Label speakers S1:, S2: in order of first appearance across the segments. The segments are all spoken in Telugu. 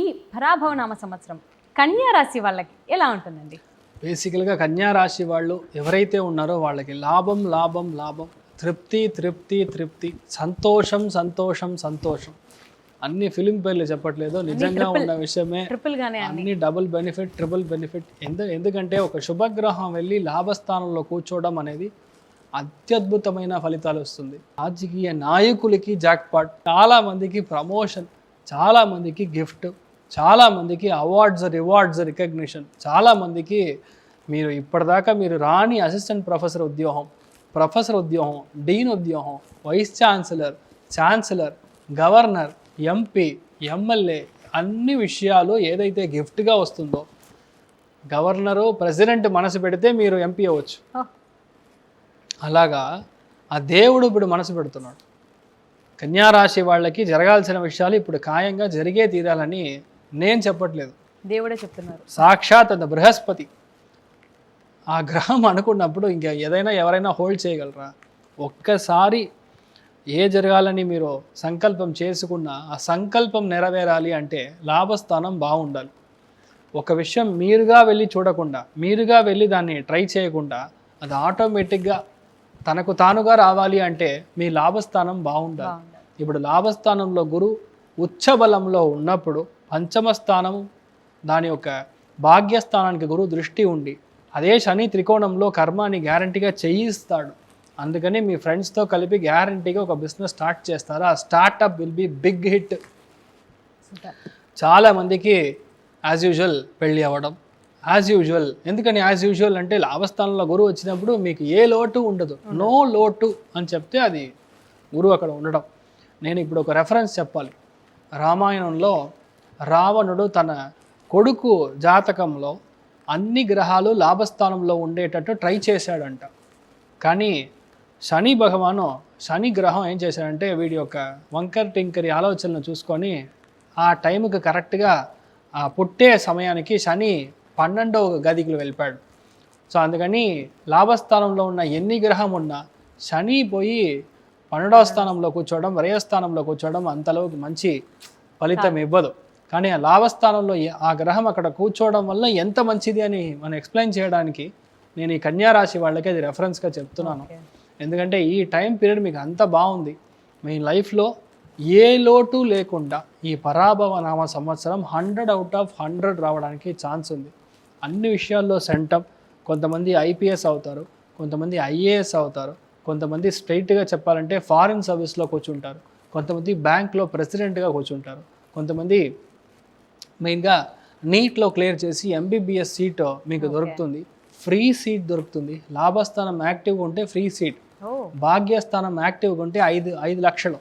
S1: ఈ పరాభవనామ సంవత్సరం కన్యా రాశి వాళ్ళకి ఎలా ఉంటుందండి?
S2: బేసికల్గా కన్యా రాశి వాళ్ళు ఎవరైతే ఉన్నారో వాళ్ళకి లాభం లాభం లాభం, తృప్తి తృప్తి తృప్తి, సంతోషం సంతోషం సంతోషం. అన్ని ఫిలిం పేర్లు చెప్పట్లేదు, నిజంగా ఉన్న విషయమే. అన్ని డబుల్ బెనిఫిట్, ట్రిపుల్ బెనిఫిట్. ఎందుకంటే ఒక శుభగ్రహం వెళ్ళి లాభస్థానంలో కూర్చోవడం అనేది అత్యద్భుతమైన ఫలితాలు వస్తుంది. రాజకీయ నాయకులకి జాక్పాట్, చాలా మందికి ప్రమోషన్, చాలా మందికి గిఫ్ట్, చాలా మందికి అవార్డ్స్, రివార్డ్స్, రికగ్నిషన్. చాలా మందికి మీరు ఇప్పటిదాకా మీరు రాని అసిస్టెంట్ ప్రొఫెసర్ ఉద్యోగం, ప్రొఫెసర్ ఉద్యోగం, డీన్ ఉద్యోగం, vice chancellor, chancellor, governor, MP, MLA, అన్ని విషయాలు ఏదైతే గిఫ్ట్గా వస్తుందో, గవర్నరు ప్రెసిడెంట్ మనసు పెడితే మీరు ఎంపీ అవ్వచ్చు. అలాగా ఆ దేవుడు ఇప్పుడు మనసు పెడుతున్నాడు. కన్యారాశి వాళ్ళకి జరగాల్సిన విషయాలు ఇప్పుడు ఖాయంగా జరిగే తీరాలని నేను చెప్పట్లేదు,
S1: దేవుడే చెప్తున్నారు.
S2: సాక్షాత్ అంత బృహస్పతి ఆ గ్రహం అనుకున్నప్పుడు ఇంకా ఏదైనా ఎవరైనా హోల్డ్ చేయగలరా? ఒక్కసారి ఏ జరగాలని మీరు సంకల్పం చేసుకున్నా ఆ సంకల్పం నెరవేరాలి అంటే లాభస్థానం బాగుండాలి. ఒక విషయం మీరుగా వెళ్ళి చూడకుండా, మీరుగా వెళ్ళి దాన్ని ట్రై చేయకుండా అది ఆటోమేటిక్గా తనకు తానుగా రావాలి అంటే మీ లాభస్థానం బాగుండాలి. ఇప్పుడు లాభస్థానంలో గురు ఉచ్చ బలంలో ఉన్నప్పుడు పంచమ స్థానం దాని యొక్క భాగ్యస్థానానికి గురు దృష్టి ఉండి, అదే శని త్రికోణంలో కర్మాని గ్యారంటీగా చేయిస్తాడు. అందుకని మీ ఫ్రెండ్స్తో కలిపి గ్యారంటీగా ఒక బిజినెస్ స్టార్ట్ చేస్తారు. ఆ startup will be big hit. చాలామందికి యాజ్ యూజువల్ పెళ్ళి అవ్వడం, యాజ్ యూజువల్. ఎందుకని యాజ్ యూజువల్ అంటే లాభస్థానంలో గురువు వచ్చినప్పుడు మీకు ఏ లోటు ఉండదు, నో లోటు అని చెప్తే అది గురువు అక్కడ ఉండడం. నేను ఇప్పుడు ఒక రెఫరెన్స్ చెప్పాలి. రామాయణంలో రావణుడు తన కొడుకు జాతకంలో అన్ని గ్రహాలు లాభస్థానంలో ఉండేటట్టు ట్రై చేశాడంట. కానీ శని భగవాను, శని గ్రహం ఏం చేశాడంటే వీడి యొక్క వంకర్ టింకరి ఆలోచనలు చూసుకొని ఆ టైంకి కరెక్ట్గా ఆ పుట్టే సమయానికి శని 12వ గదికి వెళ్ళిపోయాడు. సో అందుకని లాభస్థానంలో ఉన్న ఎన్ని గ్రహం ఉన్నా శని పోయి 12వ స్థానంలో కూర్చోవడం, వ్యయస్థానంలో కూర్చోవడం అంతలో మంచి ఫలితం ఇవ్వదు. కానీ ఆ లాభస్థానంలో ఆ గ్రహం అక్కడ కూర్చోవడం వల్ల ఎంత మంచిది అని మనం ఎక్స్ప్లెయిన్ చేయడానికి నేను ఈ కన్యారాశి వాళ్ళకి అది రెఫరెన్స్గా చెప్తున్నాను. ఎందుకంటే ఈ టైం పీరియడ్ మీకు అంత బాగుంది. మీ లైఫ్లో ఏ లోటు లేకుండా ఈ పరాభవ నామ సంవత్సరం 100/100 రావడానికి ఛాన్స్ ఉంది. అన్ని విషయాల్లో సెంటం. కొంతమంది ఐపీఎస్ అవుతారు, కొంతమంది ఐఏఎస్ అవుతారు, కొంతమంది స్ట్రైట్గా చెప్పాలంటే ఫారిన్ సర్వీస్లో కూర్చుంటారు, కొంతమంది బ్యాంక్లో ప్రెసిడెంట్గా కూర్చుంటారు, కొంతమంది మెయిన్గా నీట్లో క్లియర్ చేసి ఎంబీబీఎస్ సీట్ మీకు దొరుకుతుంది, ఫ్రీ సీట్ దొరుకుతుంది. లాభస్థానం యాక్టివ్గా ఉంటే ఫ్రీ సీట్, భాగ్యస్థానం యాక్టివ్గా ఉంటే 5 లక్షలు,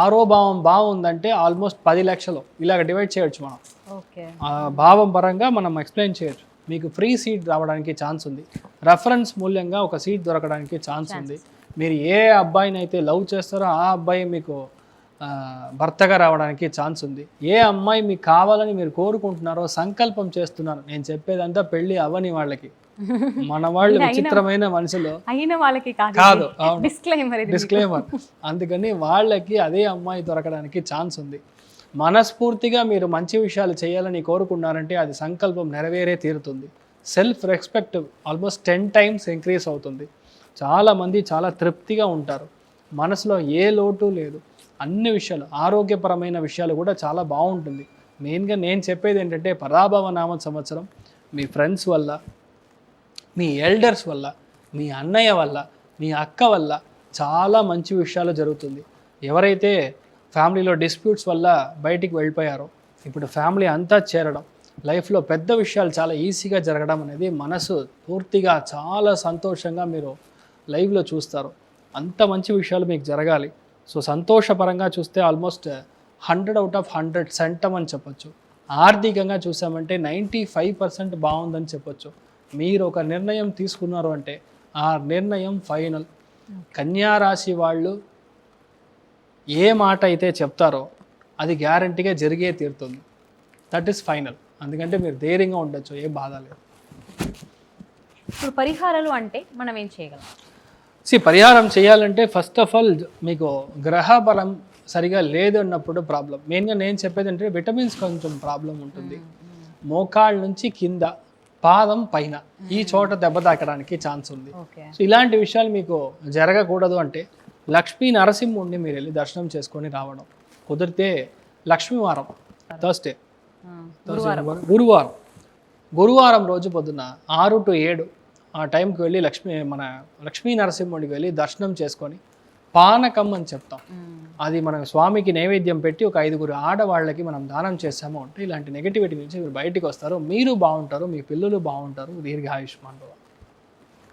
S2: ఆరో భావం బాగుందంటే ఆల్మోస్ట్ 10 లక్షలు. ఇలాగ డివైడ్ చేయొచ్చు మనం. భావం పరంగా మనం ఎక్స్ప్లెయిన్ చేయొచ్చు. మీకు ఫ్రీ సీట్ రావడానికి ఛాన్స్ ఉంది. రెఫరెన్స్ మూల్యంగా ఒక సీట్ దొరకడానికి ఛాన్స్ ఉంది. మీరు ఏ అబ్బాయిని అయితే లవ్ చేస్తారో ఆ అబ్బాయి మీకు భర్తగా రావడానికి ఛాన్స్ ఉంది. ఏ అమ్మాయి మీకు కావాలని మీరు కోరుకుంటున్నారో సంకల్పం చేస్తున్నారు. నేను చెప్పేదంతా పెళ్ళి అవ్వని వాళ్ళకి, మన వాళ్ళు విచిత్రమైన మనుషులు కాదు, డిస్క్లైమర్. అందుకని వాళ్ళకి అదే అమ్మాయి దొరకడానికి ఛాన్స్ ఉంది. మనస్ఫూర్తిగా మీరు మంచి విషయాలు చేయాలని కోరుకున్నారంటే అది సంకల్పం నెరవేరే తీరుతుంది. Self respect almost 10 times increase అవుతుంది. చాలామంది చాలా తృప్తిగా ఉంటారు, మనసులో ఏ లోటు లేదు. అన్ని విషయాలు, ఆరోగ్యపరమైన విషయాలు కూడా చాలా బాగుంటుంది. మెయిన్గా నేను చెప్పేది ఏంటంటే పరాభవ నామ సంవత్సరం మీ ఫ్రెండ్స్ వల్ల, మీ ఎల్డర్స్ వల్ల, మీ అన్నయ్య వల్ల, మీ అక్క వల్ల చాలా మంచి విషయాలు జరుగుతుంది. ఎవరైతే ఫ్యామిలీలో డిస్ప్యూట్స్ వల్ల బయటికి వెళ్ళిపోయారో ఇప్పుడు ఫ్యామిలీ అంతా చేరడం, లైఫ్లో పెద్ద విషయాలు చాలా ఈజీగా జరగడం అనేది మనసు పూర్తిగా చాలా సంతోషంగా మీరు లైవ్లో చూస్తారు. అంత మంచి విషయాలు మీకు జరగాలి. సో సంతోషపరంగా చూస్తే ఆల్మోస్ట్ 100/100 సెంటం అని చెప్పొచ్చు. ఆర్థికంగా చూసామంటే 95% బాగుందని చెప్పొచ్చు. మీరు ఒక నిర్ణయం తీసుకున్నారు అంటే ఆ నిర్ణయం ఫైనల్. కన్యారాశి వాళ్ళు ఏ మాట అయితే చెప్తారో అది గ్యారంటీగా జరిగే తీరుతుంది. That is final. అందుకంటే మీరు ధైర్యంగా ఉండొచ్చు, ఏ బాధ లేదు.
S1: ఇప్పుడు పరిహారాలు అంటే మనం ఏం చేయగలం?
S2: పరిహారం చేయాలంటే ఫస్ట్ ఆఫ్ ఆల్ మీకు గ్రహ బలం సరిగా లేదు అన్నప్పుడు ప్రాబ్లం. మెయిన్గా నేను చెప్పేది అంటే విటమిన్స్ కొంచెం ప్రాబ్లం ఉంటుంది. మోకాళ్ళ నుంచి కింద పాదం పైన ఈ చోట దెబ్బ తాకడానికి ఛాన్స్ ఉంది.
S1: ఓకే.
S2: సో ఇలాంటి విషయాలు మీకు జరగకూడదు అంటే లక్ష్మీ నరసింహుడిని మీరు వెళ్ళి దర్శనం చేసుకొని రావడం. కుదిరితే లక్ష్మీవారం థర్స్డే గురువారం రోజు పొద్దున్న 6 to 7 ఆ టైంకి వెళ్ళి మన లక్ష్మీ నరసింహుడికి వెళ్ళి దర్శనం చేసుకొని పానకం అని చెప్తాం. అది మనం స్వామికి నైవేద్యం పెట్టి ఒక 5 ఆడవాళ్ళకి మనం దానం చేసాము అంటే ఇలాంటి నెగిటివిటీ నుంచి మీరు బయటికి వస్తారు, మీరు బాగుంటారు, మీ పిల్లలు బాగుంటారు, దీర్ఘాయుష్మాన్ భవ.